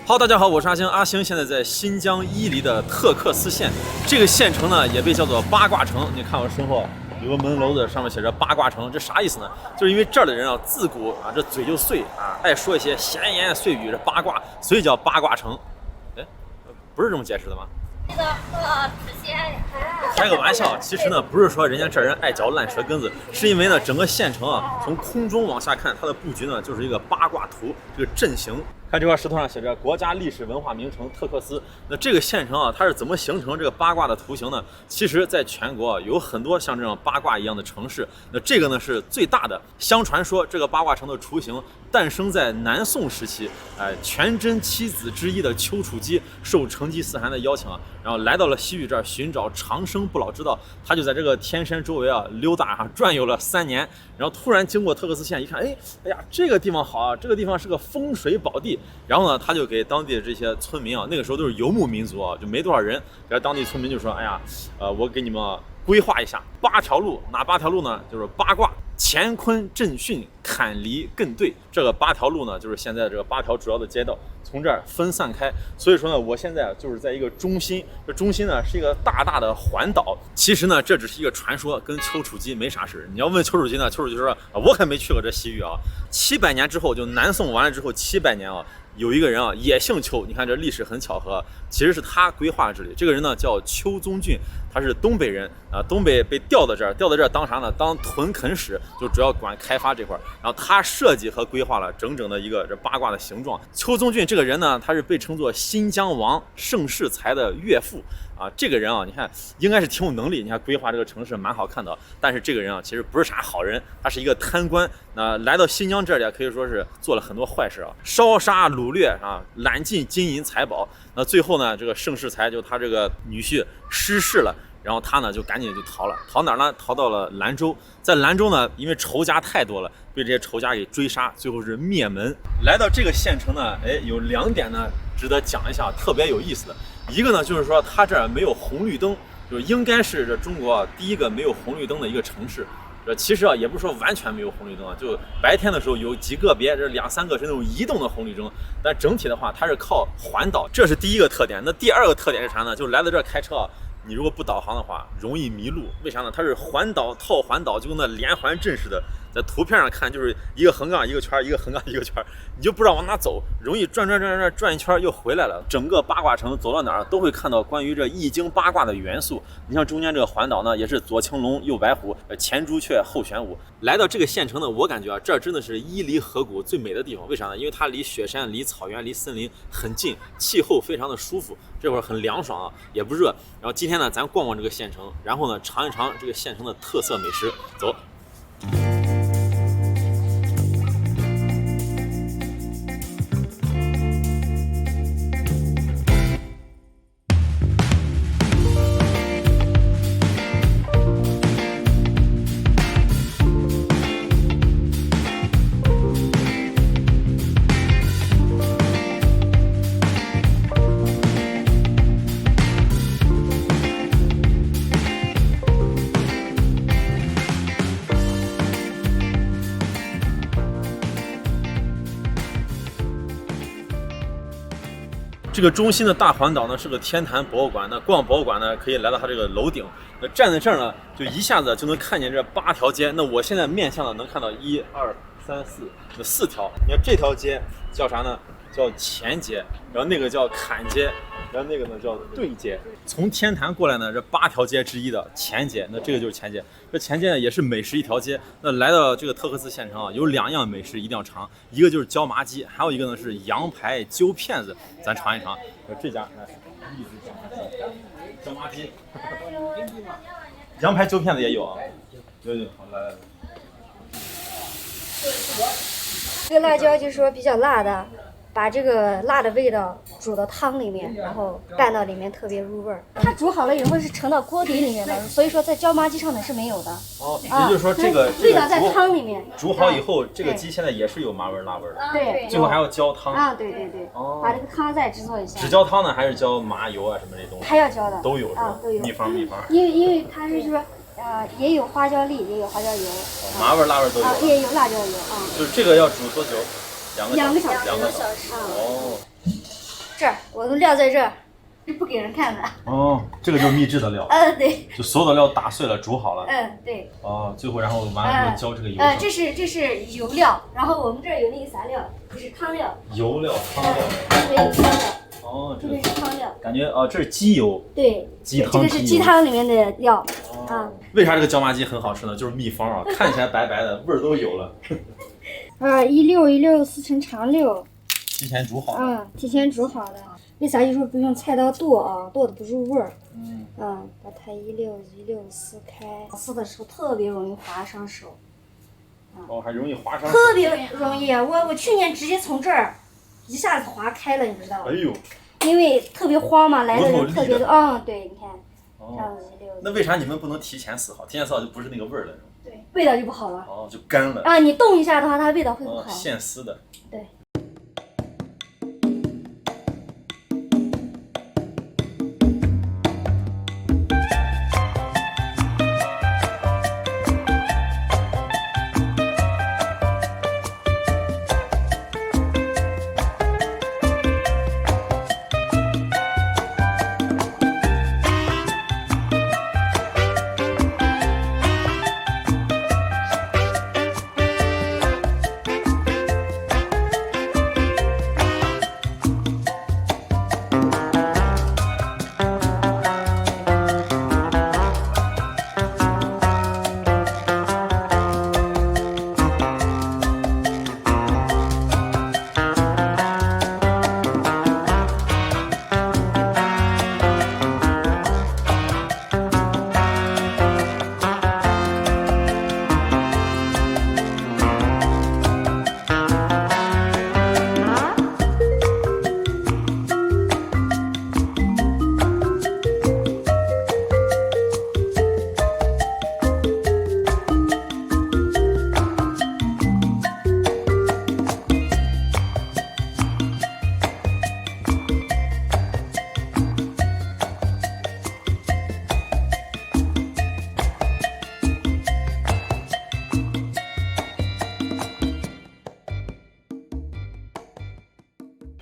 好，大家好，我是阿星。阿星现在在新疆伊犁的特克斯县，这个县城呢也被叫做八卦城。你看我身后有个门楼子，上面写着八卦城，这啥意思呢？就是因为这儿的人啊，自古啊这嘴就碎啊，爱说一些闲言碎语，这八卦，所以叫八卦城。哎，不是这么解释的吗？开个玩笑，其实呢不是说人家这人爱嚼烂舌根子，是因为呢整个县城啊从空中往下看，它的布局呢就是一个八卦图，这个阵型。看这块石头上写着国家历史文化名城特克斯。那这个县城啊，它是怎么形成这个八卦的图形呢？其实，在全国啊有很多像这样八卦一样的城市。那这个呢是最大的。相传说这个八卦城的雏形诞生在南宋时期，全真七子之一的丘处机受成吉思汗的邀请啊，然后来到了西域这儿寻找长生不老之道。他就在这个天山周围啊溜达啊转悠了3年，然后突然经过特克斯县一看，哎呀，这个地方好啊，这个地方是个风水宝地。然后呢，他就给当地的这些村民啊，那个时候都是游牧民族啊，就没多少人。然后当地村民就说：“哎呀，我给你们规划一下8条路，哪8条路呢？就是八卦、乾坤、震巽、坎离、艮兑。这个8条路呢，就是现在这个8条主要的街道，从这儿分散开。所以说呢，我现在就是在一个中心，这中心呢是一个大大的环岛。其实呢，这只是一个传说，跟丘处机没啥事。你要问丘处机呢，丘处机说：我可没去过这西域啊。700年之后，就南宋完了之后700年啊。”有一个人啊，也姓邱，你看这历史很巧合，其实是他规划这里。这个人呢叫邱宗俊，他是东北人啊，东北被调到这儿当啥呢？当屯垦使，就主要管开发这块。然后他设计和规划了整整的一个这八卦的形状。邱宗俊这个人呢，他是被称作新疆王盛世才的岳父啊。这个人啊，你看应该是挺有能力，你看规划这个城市蛮好看的。但是这个人啊，其实不是啥好人，他是一个贪官。那来到新疆这里可以说是做了很多坏事啊，烧杀掳掠啊，揽尽金银财宝。那最后呢，这个盛世才就他这个女婿失势了，然后他呢就赶紧就逃了，逃哪儿呢？逃到了兰州。在兰州呢，因为仇家太多了，被这些仇家给追杀，最后是灭门。来到这个县城呢，有2点呢值得讲一下，特别有意思的。一个呢就是说，它这儿没有红绿灯，就应该是这中国第一个没有红绿灯的一个城市。其实啊，也不是说完全没有红绿灯啊，就白天的时候有几个别，这2、3个是那种移动的红绿灯，但整体的话，它是靠环岛，这是第一个特点。那第2个特点是啥呢？就来到这儿开车啊，你如果不导航的话，容易迷路。为啥呢？它是环岛套环岛，就跟那连环阵似的。在图片上看，就是一个横杠一个圈，一个横杠一个圈，你就不知道往哪走，容易转一圈又回来了。整个八卦城走到哪儿都会看到关于这易经八卦的元素。你像中间这个环岛呢，也是左青龙右白虎，前朱雀后玄武。来到这个县城呢，我感觉啊，这儿真的是伊犁河谷最美的地方。为啥呢？因为它离雪山、离草原、离森林很近，气候非常的舒服，这会儿很凉爽啊，也不热。然后今天呢，咱逛逛这个县城，然后呢，尝一尝这个县城的特色美食。走。这个中心的大环岛呢是个天坛博物馆，那逛博物馆呢可以来到它这个楼顶，那站在这儿呢就一下子就能看见这8条街。那我现在面向的能看到1、2、3、4，那4条。你看这条街叫啥呢？叫乾街，然后那个叫坎街，然后那个呢叫兑街。从天坛过来呢，这8条街之一的乾街，那这个就是乾街。这乾街呢也是美食一条街。那来到这个特克斯县城啊，有2样美食一定要尝，一个就是椒麻鸡，还有一个呢是羊排揪片子，咱尝一尝。这家来，一直椒麻鸡，羊排揪片子也有啊，有，好来。这个辣椒就是说比较辣的，把这个辣的味道煮到汤里面，然后拌到里面特别入味儿。它煮好了以后是盛到锅底里面的，所以说在椒麻鸡上面是没有的。哦，也就是说这个味道在汤里面。煮好以后，这个鸡现在也是有麻味辣味的。对，最后还要浇汤。啊，对。哦。把这个汤再制作一下。只浇汤呢，还是浇麻油啊什么这东西？还要浇的。都有是吧？都有。秘方。因为它是说。也有花椒粒，也有花椒油，麻味辣味都有。也有辣椒油啊。就是这个要煮多久？2个小时。2个小时。哦。这儿我的料在这儿，是不给人看的。哦，这个就是秘制的料。对。就所有的料打碎了，煮好了。对。哦，最后然后完了之后浇这个油。这是油料，然后我们这儿有那个啥料，就是汤料。油料、汤料。这边有汤料。哦，这边是汤料。感觉这是鸡油。对。鸡汤。这个是鸡汤里面的料。为啥这个椒麻鸡很好吃呢？就是秘方啊，看起来白白的，味儿都有了。16四成长溜。提前煮好。提前煮好的。为啥？就是不用菜刀剁啊，剁的不入味儿。把它16撕开，撕的时候特别容易划伤手。还容易划伤手。特别容易啊！我去年直接从这儿一下子划开了，你知道吗？哎呦！因为特别慌嘛，来的人特别多。对，你看，这样子16。那为啥你们不能提前撕好？提前撕好就不是那个味儿了。对，味道就不好了。就干了。你冻一下的话，它味道会不好。现撕的。对。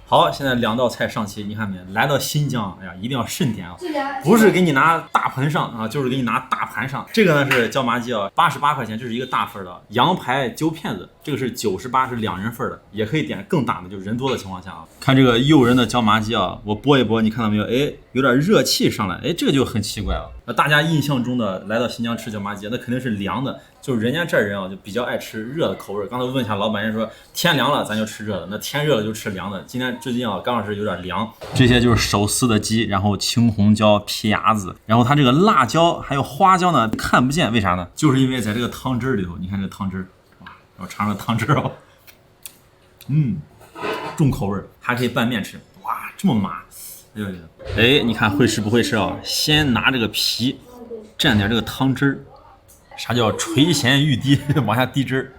好，现在2道菜上齐，你看没？来到新疆，哎呀，一定要慎点啊！不是给你拿大盆上啊，就是给你拿大盘上。这个呢是椒麻鸡啊，88块钱，这是一个大份的。羊排揪片子，这个是98，是2人份的，也可以点更大的，就是人多的情况下啊。看这个诱人的椒麻鸡啊，我拨一拨，你看到没有？哎，有点热气上来，哎，这个就很奇怪了。那大家印象中的来到新疆吃椒麻鸡，那肯定是凉的。就是人家这儿人啊，就比较爱吃热的口味。刚才问一下老板，人说天凉了咱就吃热的，那天热了就吃凉的。今天最近啊，刚好是有点凉。这些就是手撕的鸡，然后青红椒、皮牙子，然后它这个辣椒还有花椒呢看不见，为啥呢？就是因为在这个汤汁里头，你看这汤汁，哇，我尝尝汤汁哦，重口味，还可以拌面吃，哇，这么麻，哎，你看会吃不会吃啊？先拿这个皮蘸点这个汤汁儿。啥叫垂涎欲滴，往下滴汁儿。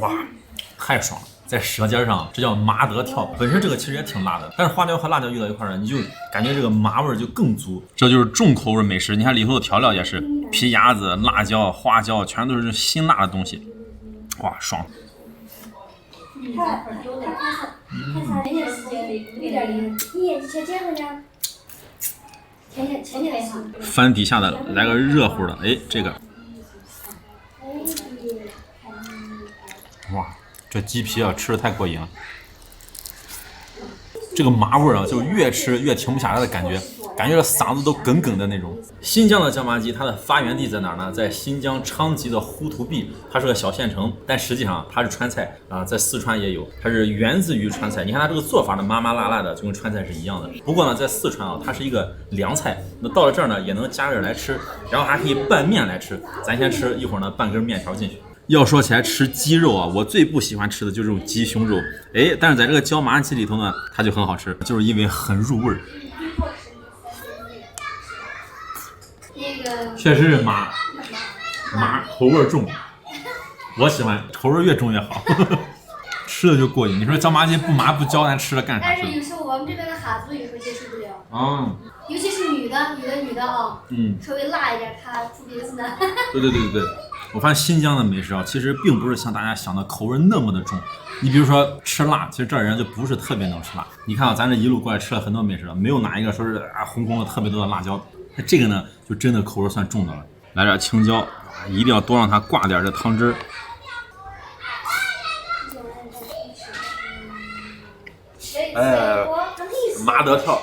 哇，太爽了，在舌尖上，这叫麻得跳。本身这个其实也挺辣的，但是花椒和辣椒遇到一块儿，你就感觉这个麻味就更足。这就是重口味美食。你看里头的调料也是皮牙子、辣椒、花椒，全都是辛辣的东西。哇，爽！翻底下的来个热乎的，哎，这个，哇，这鸡皮啊吃的太过瘾了，这个麻味啊就越吃越停不下来的感觉，感觉这嗓子都梗梗的那种。新疆的椒麻鸡，它的发源地在哪儿呢？在新疆昌吉的呼图壁，它是个小县城，但实际上它是川菜啊，在四川也有，它是源自于川菜。你看它这个做法呢，麻麻辣辣的，就跟川菜是一样的。不过呢，在四川啊，它是一个凉菜，那到了这儿呢，也能加热来吃，然后还可以拌面来吃。咱先吃一会儿呢，拌根面条进去。要说起来吃鸡肉啊，我最不喜欢吃的就是这种鸡胸肉，哎，但是在这个椒麻鸡里头呢，它就很好吃，就是因为很入味儿。确实是麻口味重，我喜欢口味越重越好，吃的就过瘾。你说椒麻鸡不麻不椒，咱吃了干啥？但是有时候我们这边的哈族有时候接受不了尤其是女的啊，稍微辣一点，她不鼻子呢。对，我发现新疆的美食啊，其实并不是像大家想的口味那么的重。你比如说吃辣，其实这儿人就不是特别能吃辣。你看啊，咱这一路过来吃了很多美食，没有哪一个说是红红的特别多的辣椒。那这个呢，就真的口味算重的了。来点青椒，一定要多让它挂点这汤汁。哎，麻得跳。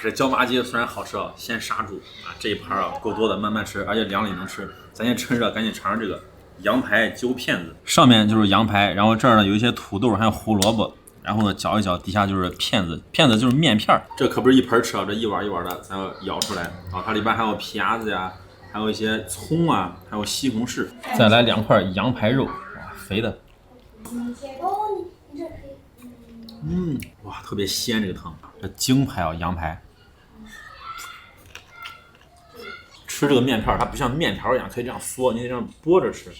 这椒麻鸡虽然好吃啊，先刹住啊，这一盘啊够多的，慢慢吃，而且凉了也能吃。咱先趁热赶紧尝尝这个羊排揪片子，上面就是羊排，然后这儿呢有一些土豆，还有胡萝卜，然后呢搅一搅，底下就是片子，片子就是面片。这可不是一盆吃啊，这一碗一碗的，咱要舀出来啊。它里边还有皮牙子呀，还有一些葱啊，还有西红柿，再来2块羊排肉，哇，肥的。哇，特别鲜这个汤，这京排啊，羊排。吃这个面片，它不像面条一样可以这样嗦，你得这样拨着吃。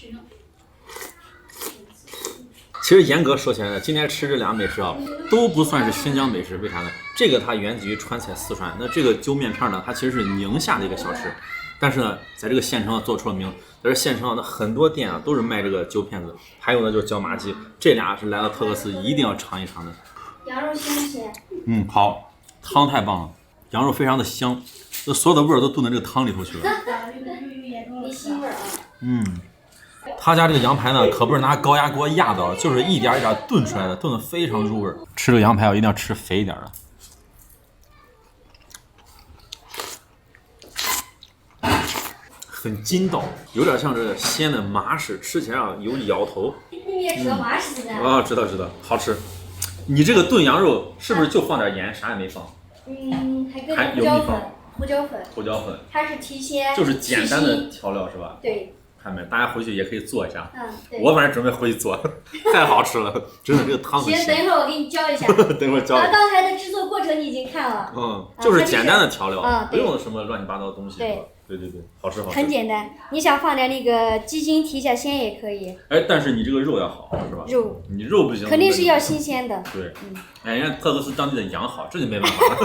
其实严格说起来呢，今天吃这2个美食啊，都不算是新疆美食，为啥呢？这个它源自于川菜四川，那这个揪面片呢，它其实是宁夏的一个小吃，但是呢，在这个县城做出了名。在这县城啊，那很多店啊都是卖这个揪片子，还有呢就是椒麻鸡，这俩是来到特克斯一定要尝一尝的。羊肉鲜不鲜？好，汤太棒了，羊肉非常的香。这所有的味儿都炖到这个汤里头去了，没腥味啊。他家这个羊排呢，可不是拿高压锅压的，就是一点一点炖出来的，炖得非常入味。吃这个羊排我一定要吃肥一点的，很筋道，有点像这鲜的麻食，吃起来啊有咬头。你也知道麻食的？啊，知道，好吃。你这个炖羊肉是不是就放点盐，啥也没放？还搁点胡椒粉，它是提鲜，就是简单的调料是吧？对，看没，大家回去也可以做一下。对，我反正准备回去做，太好吃了，真的这个汤很行，等一会儿我给你教一下。等会儿教。刚才的制作过程你已经看了。就是简单的调料，不用什么乱七八糟的东西。对，好吃。很简单，你想放点那个鸡精提一下鲜也可以。但是你这个肉要好，是吧？你肉不行，肯定是要新鲜的。对，人家特克斯当地的羊好，这就没办法了。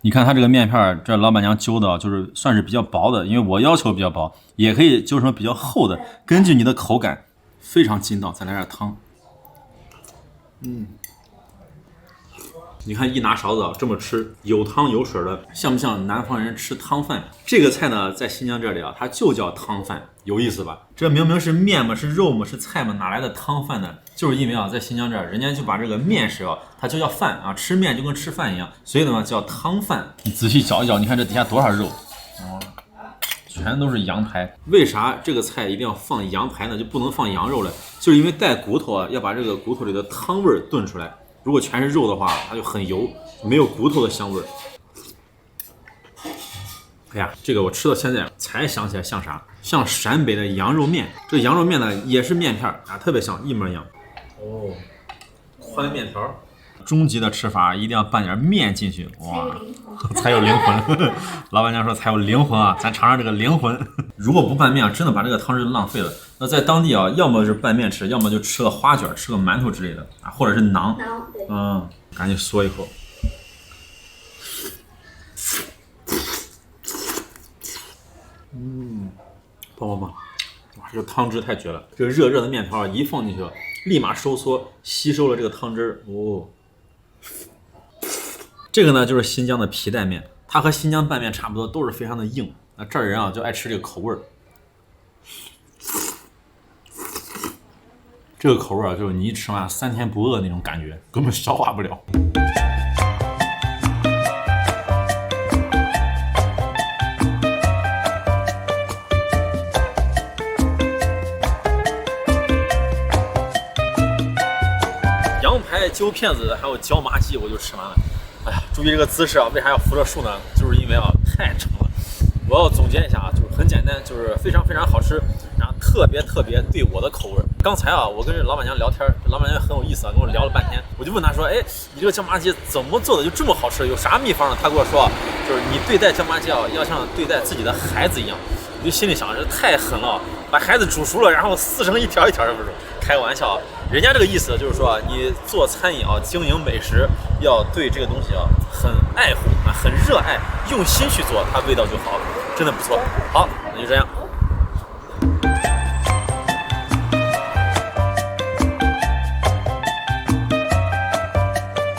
你看它这个面片，这老板娘揪的就是算是比较薄的，因为我要求比较薄，也可以揪成比较厚的，根据你的口感，非常筋道。再来点汤，你看一拿勺子这么吃，有汤有水的，像不像南方人吃汤饭？这个菜呢，在新疆这里啊，它就叫汤饭，有意思吧？这明明是面嘛，是肉嘛，是菜嘛，哪来的汤饭呢？就是因为啊，在新疆这儿，人家就把这个面食啊，它就叫饭啊，吃面就跟吃饭一样，所以呢叫汤饭。你仔细搅一搅，你看这底下多少肉，全都是羊排。为啥这个菜一定要放羊排呢？就不能放羊肉了？就是因为带骨头啊，要把这个骨头里的汤味炖出来。如果全是肉的话，它就很油，没有骨头的香味儿。哎呀，这个我吃到现在才想起来像啥？像陕北的羊肉面。这个羊肉面呢也是面片啊，特别像，一模一样。宽面条。终极的吃法一定要拌点面进去，哇，才有灵魂。老板娘说才有灵魂啊，咱尝尝这个灵魂。如果不拌面啊，真的把这个汤汁浪费了。那在当地啊，要么是拌面吃，要么就吃个花卷，吃个馒头之类的啊，或者是馕。赶紧嗦一口。棒！哇，这个汤汁太绝了！这个热热的面条一放进去，立马收缩，吸收了这个汤汁。这个呢就是新疆的皮带面，它和新疆拌面差不多，都是非常的硬。那这儿人啊就爱吃这个口味儿。这个口味啊，就是你一吃完3天不饿那种感觉，根本消化不了。羊排、揪片子还有椒麻鸡我就吃完了。哎呀，注意这个姿势啊，为啥要扶着树呢？就是因为啊太长了。我要总结一下啊，就是很简单，就是非常非常好吃，然后特别对我的口味。刚才啊，我跟这老板娘聊天，这老板娘很有意思啊，跟我聊了半天。我就问她说，你这个椒麻鸡怎么做的就这么好吃？有啥秘方呢？她跟我说，就是你对待椒麻鸡啊，要像对待自己的孩子一样。我就心里想，这太狠了，把孩子煮熟了，然后撕成一条一条的，不是开个玩笑啊。人家这个意思就是说，你做餐饮啊，经营美食，要对这个东西啊很爱护啊，很热爱，用心去做，它味道就好了，真的不错。好，那就这样。